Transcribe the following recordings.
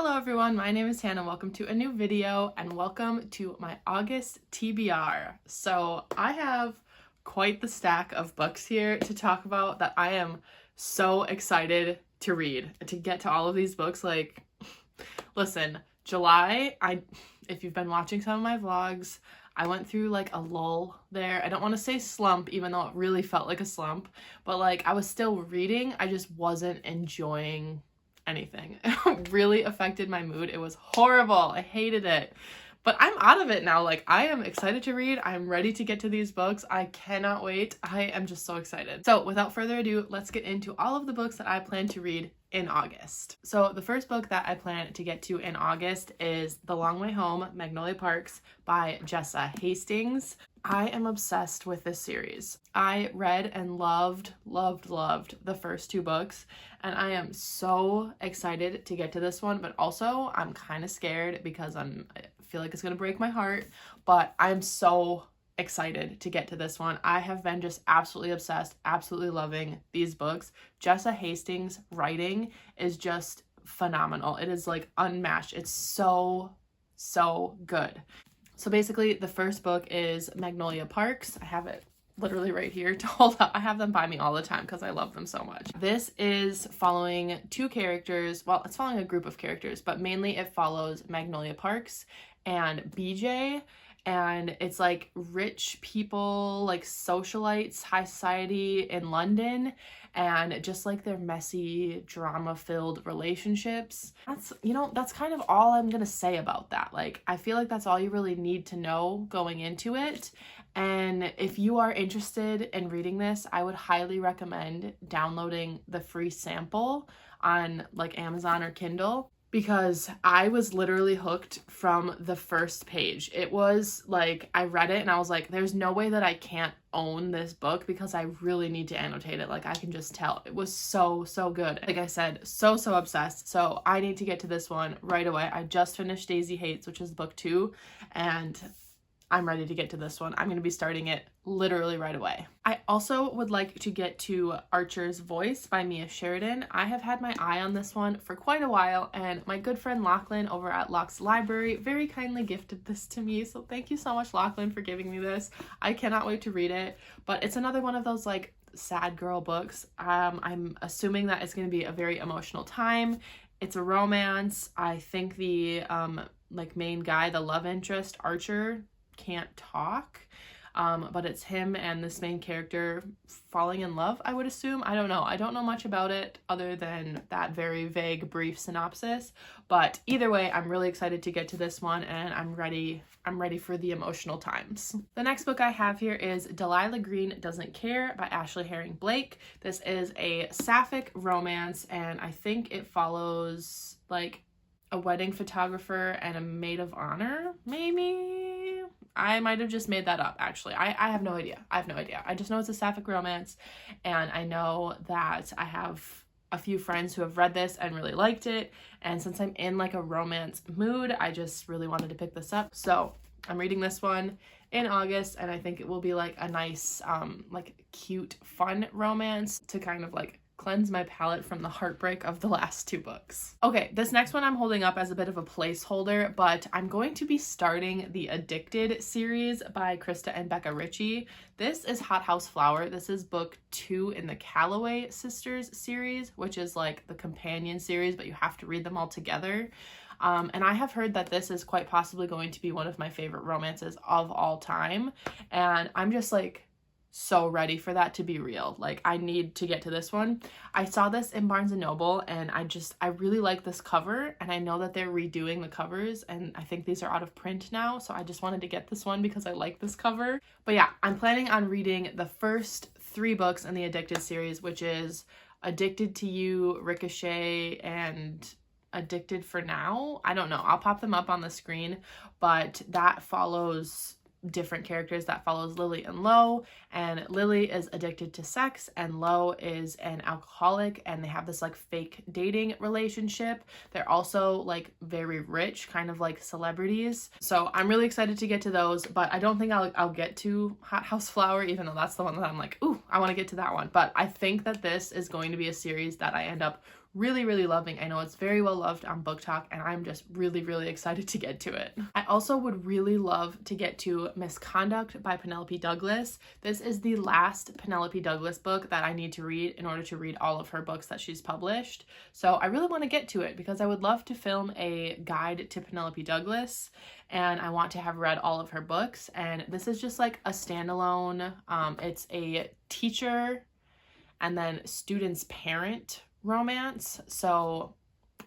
Hello everyone, my name is Hannah. Welcome to a new video and welcome to my August TBR. So I have quite the stack of books here to talk about that I am so excited to read, to get to all of these books. Like, listen, July, if you've been watching some of my vlogs, I went through like a lull there. I don't want to say slump, even though it really felt like a slump, but like I was still reading. I just wasn't enjoying anything. It really affected my mood. It was horrible. I hated it. But I'm out of it now. Like, I am excited to read. I'm ready to get to these books. I cannot wait. I am just so excited. So without further ado, let's get into all of the books that I plan to read in August. So the first book that I plan to get to in August is The Long Way Home, Magnolia Parks by Jessa Hastings. I am obsessed with this series. I read and loved the first two books, and I am so excited to get to this one, but also I'm kind of scared because I feel like it's gonna break my heart, but I'm so excited to get to this one. I have been just absolutely obsessed, absolutely loving these books. Jessa Hastings' writing is just phenomenal. It is like unmatched. It's so good. So basically, the first book is Magnolia Parks. I have it literally right here to hold up. I have them by me all the time because I love them so much. This is following two characters. Well, it's following a group of characters, but mainly it follows Magnolia Parks and BJ. And it's like rich people, like socialites, high society in London, and just like their messy, drama-filled relationships. That's kind of all I'm gonna say about that. Like, I feel like that's all you really need to know going into it. And if you are interested in reading this, I would highly recommend downloading the free sample on like Amazon or Kindle, because I was literally hooked from the first page. It was like, I read it and I was like, there's no way that I can't own this book because I really need to annotate it. Like, I can just tell. It was so good. Like I said, so obsessed. So I need to get to this one right away. I just finished Daisy Hates, which is book 2, and I'm ready to get to this one. I'm going to be starting it literally right away. I also would like to get to Archer's Voice by Mia Sheridan. I have had my eye on this one for quite a while, and my good friend Lachlan over at Locke's Library very kindly gifted this to me. So thank you so much, Lachlan, for giving me this. I cannot wait to read it, but it's another one of those like sad girl books. I'm assuming that it's going to be a very emotional time. It's a romance. I think the like main guy, the love interest, Archer, can't talk, but it's him and this main character falling in love, I would assume. I don't know much about it other than that very vague brief synopsis, but either way, I'm really excited to get to this one, and I'm ready for the emotional times. The next book I have here is Delilah Green Doesn't Care by Ashley Herring Blake. This is a sapphic romance, and I think it follows like a wedding photographer and a maid of honor, maybe? I might have just made that up, actually. I have no idea. I just know it's a sapphic romance, and I know that I have a few friends who have read this and really liked it, and since I'm in like a romance mood, I just really wanted to pick this up. So I'm reading this one in August, and I think it will be like a nice, like cute, fun romance to kind of like cleanse my palate from the heartbreak of the last two books. Okay, this next one I'm holding up as a bit of a placeholder, but I'm going to be starting the Addicted series by Krista and Becca Ritchie. This is Hot House Flower. This is book 2 in the Calloway Sisters series, which is like the companion series, but you have to read them all together. And I have heard that this is quite possibly going to be one of my favorite romances of all time, and I'm just like so ready for that to be real. Like, I need to get to this one. I saw this in Barnes & Noble, and I really like this cover, and I know that they're redoing the covers, and I think these are out of print now, so I just wanted to get this one because I like this cover. But yeah, I'm planning on reading the first 3 books in the Addicted series, which is Addicted to You, Ricochet, and Addicted for Now. I don't know. I'll pop them up on the screen, but that follows different characters. That follows Lily and Lo, and Lily is addicted to sex and Lo is an alcoholic, and they have this like fake dating relationship. They're also like very rich, kind of like celebrities. So I'm really excited to get to those, but I don't think I'll get to Hot House Flower, even though that's the one that I'm like, ooh, I want to get to that one. But I think that this is going to be a series that I end up really, really loving. I know it's very well loved on Book Talk, and I'm just really, really excited to get to it. I also would really love to get to Misconduct by Penelope Douglas. This is the last Penelope Douglas book that I need to read in order to read all of her books that she's published. So I really want to get to it because I would love to film a guide to Penelope Douglas, and I want to have read all of her books. And this is just like a standalone, it's a teacher and then student's parent romance, so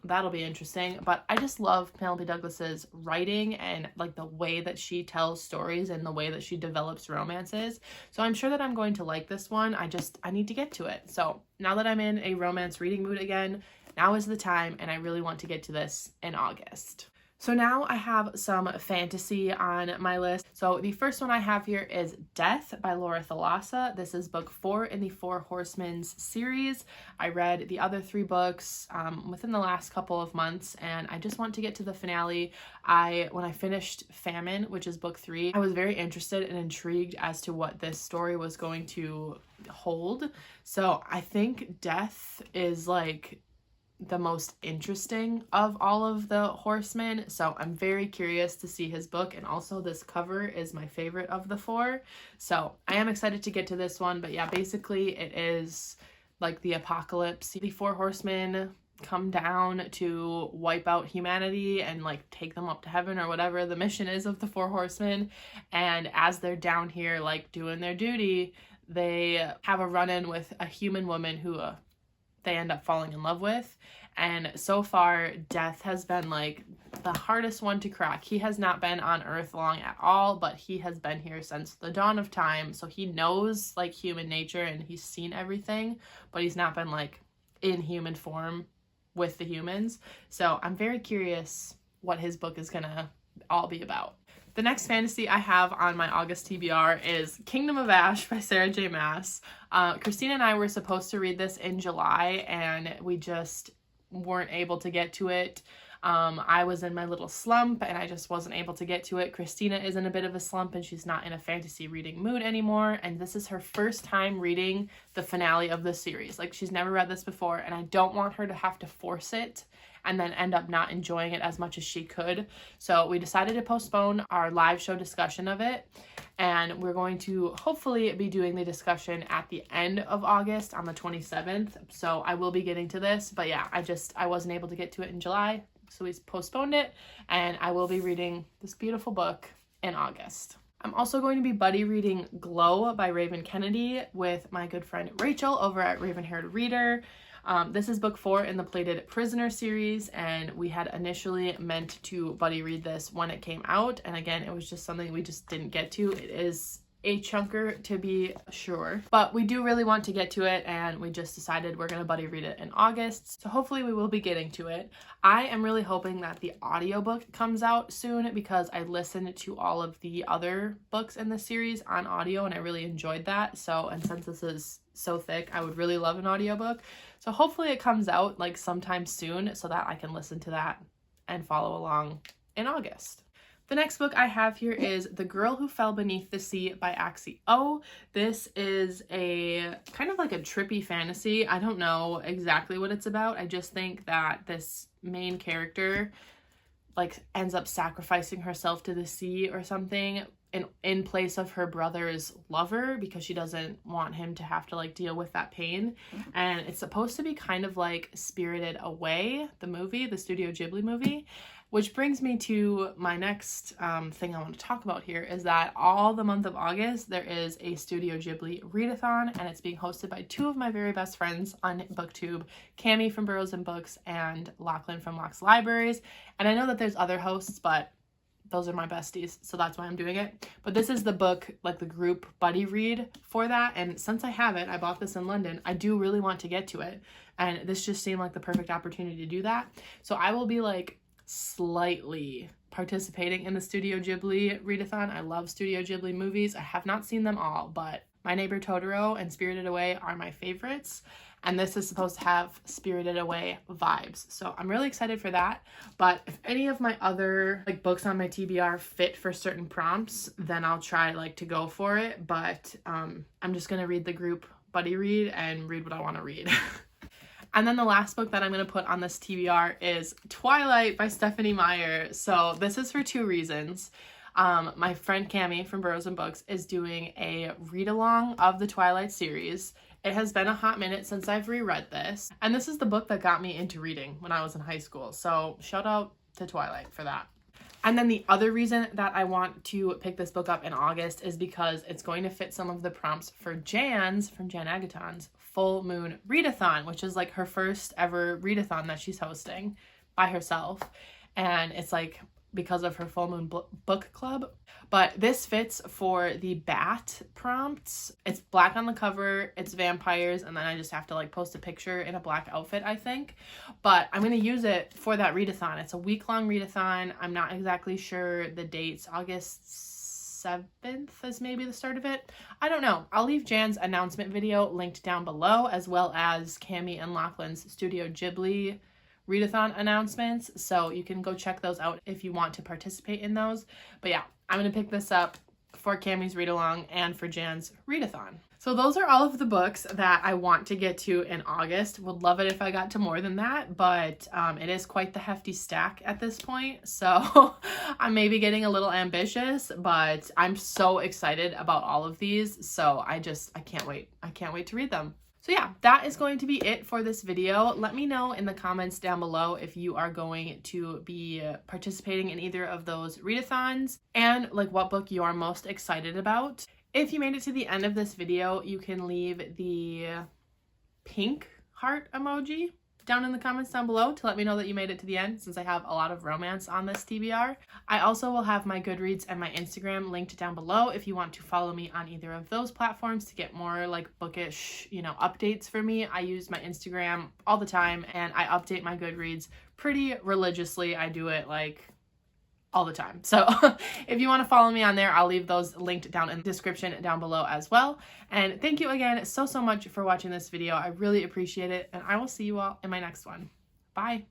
that'll be interesting. But I just love Penelope Douglas's writing and like the way that she tells stories and the way that she develops romances, so I'm sure that I'm going to like this one. I need to get to it. So now that I'm in a romance reading mood again, now is the time, and I really want to get to this in August. So now I have some fantasy on my list. So the first one I have here is Death by Laura Thalassa. This is book 4 in the Four Horsemen's series. I read the other 3 books within the last couple of months, and I just want to get to the finale. When I finished Famine, which is book 3, I was very interested and intrigued as to what this story was going to hold. So I think Death is like the most interesting of all of the horsemen, so I'm very curious to see his book. And also this cover is my favorite of the 4, so I am excited to get to this one. But yeah, basically it is like the apocalypse. The 4 horsemen come down to wipe out humanity and like take them up to heaven or whatever the mission is of the 4 horsemen. And as they're down here like doing their duty, they have a run-in with a human woman who they end up falling in love with. And so far, Death has been like the hardest one to crack. He has not been on Earth long at all, but he has been here since the dawn of time, so he knows like human nature and he's seen everything, but he's not been like in human form with the humans. So I'm very curious what his book is gonna all be about. The next fantasy I have on my August TBR is Kingdom of Ash by Sarah J. Maas. Christina and I were supposed to read this in July, and we just weren't able to get to it. I was in my little slump, and I just wasn't able to get to it. Christina is in a bit of a slump, and she's not in a fantasy reading mood anymore, and this is her first time reading the finale of the series. Like, she's never read this before, and I don't want her to have to force it and then end up not enjoying it as much as she could. So we decided to postpone our live show discussion of it, and we're going to hopefully be doing the discussion at the end of August on the 27th. So I will be getting to this, but yeah, I wasn't able to get to it in July, so we postponed it, and I will be reading this beautiful book in August. I'm also going to be buddy reading Glow by Raven Kennedy with my good friend Rachel over at Raven Haired Reader. This is book 4 in the Plated Prisoner series, and we had initially meant to buddy read this when it came out, and again, it was just something we just didn't get to. It is a chunker, to be sure, but we do really want to get to it, and we just decided we're gonna buddy read it in August, so hopefully we will be getting to it. I am really hoping that the audiobook comes out soon, because I listened to all of the other books in the series on audio and I really enjoyed that. So, and since this is so thick, I would really love an audiobook. So hopefully it comes out like sometime soon so that I can listen to that and follow along in August. The next book I have here is The Girl Who Fell Beneath the Sea by Axie O. This is a kind of like a trippy fantasy. I don't know exactly what it's about. I just think that this main character like ends up sacrificing herself to the sea or something in place of her brother's lover, because she doesn't want him to have to like deal with that pain. And it's supposed to be kind of like Spirited Away, the movie, the Studio Ghibli movie. Which brings me to my next thing I want to talk about here, is that all the month of August there is a Studio Ghibli readathon, and it's being hosted by 2 of my very best friends on BookTube, Cami from Burrows and Books and Lachlan from Locke's Libraries. And I know that there's other hosts, but those are my besties, so that's why I'm doing it. But this is the book, like the group buddy read for that, and since I have it, I bought this in London, I do really want to get to it, and this just seemed like the perfect opportunity to do that. So I will be like slightly participating in the Studio Ghibli readathon. I love Studio Ghibli movies. I have not seen them all, but My Neighbor Totoro and Spirited Away are my favorites, and this is supposed to have Spirited Away vibes, so I'm really excited for that. But if any of my other like books on my TBR fit for certain prompts, then I'll try like to go for it, but I'm just gonna read the group buddy read and read what I want to read. And then the last book that I'm going to put on this TBR is Twilight by Stephanie Meyer. So this is for two reasons. My friend Cami from Burrows and Books is doing a read-along of the Twilight series. It has been a hot minute since I've reread this. And this is the book that got me into reading when I was in high school. So shout out to Twilight for that. And then the other reason that I want to pick this book up in August is because it's going to fit some of the prompts for Jan's, from Jan Agaton's, Full Moon Readathon, which is like her first ever readathon that she's hosting by herself. And it's like because of her full moon book club. But this fits for the bat prompts. It's black on the cover, it's vampires, and then I just have to like post a picture in a black outfit, I think. But I'm going to use it for that readathon. It's a week-long readathon. I'm not exactly sure the dates. August 7th is maybe the start of it. I don't know. I'll leave Jan's announcement video linked down below, as well as Cami and Lachlan's Studio Ghibli readathon announcements, so you can go check those out if you want to participate in those. But yeah, I'm gonna pick this up for Cami's read along and for Jan's readathon. So those are all of the books that I want to get to in August. Would love it if I got to more than that, but it is quite the hefty stack at this point, so I may be getting a little ambitious, but I'm so excited about all of these, so I can't wait. I can't wait to read them. So yeah, that is going to be it for this video. Let me know in the comments down below if you are going to be participating in either of those readathons and like what book you are most excited about. If you made it to the end of this video, you can leave the pink heart emoji down in the comments down below to let me know that you made it to the end, since I have a lot of romance on this TBR. I also will have my Goodreads and my Instagram linked down below if you want to follow me on either of those platforms to get more like bookish, updates for me. I use my Instagram all the time and I update my Goodreads pretty religiously. I do it like all the time. So if you want to follow me on there, I'll leave those linked down in the description down below as well. And thank you again so much for watching this video. I really appreciate it, and I will see you all in my next one. Bye.